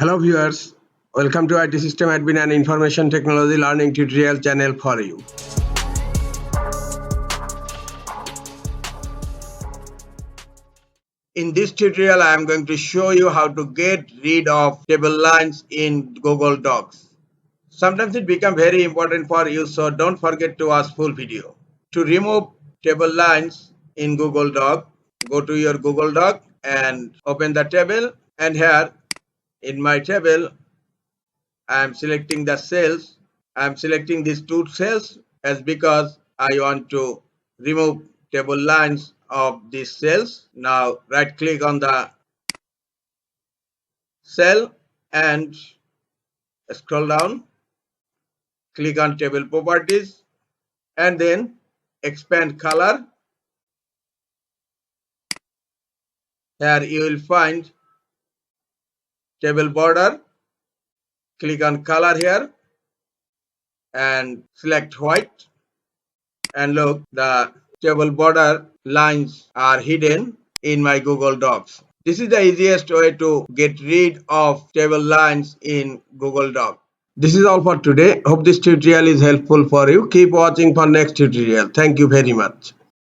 Hello viewers, welcome to IT System Admin and Information Technology Learning Tutorial channel for you. In this tutorial, I am going to show you how to get rid of table lines in Google Docs. Sometimes it becomes very important for you, so don't forget to watch full video. To remove table lines in Google Doc, go to your Google Doc and open the table, and here in my table I am selecting the cells. I am selecting these two cells as because I want to remove table lines of these cells. Now right click on the cell and scroll down, click on table properties and then expand color. Here you will find table border. Click on color here and select white, and look, the table border lines are hidden in my Google Docs. This is the easiest way to get rid of table lines in Google Docs. This is all for today. Hope this tutorial is helpful for you. Keep watching for next tutorial. Thank you very much.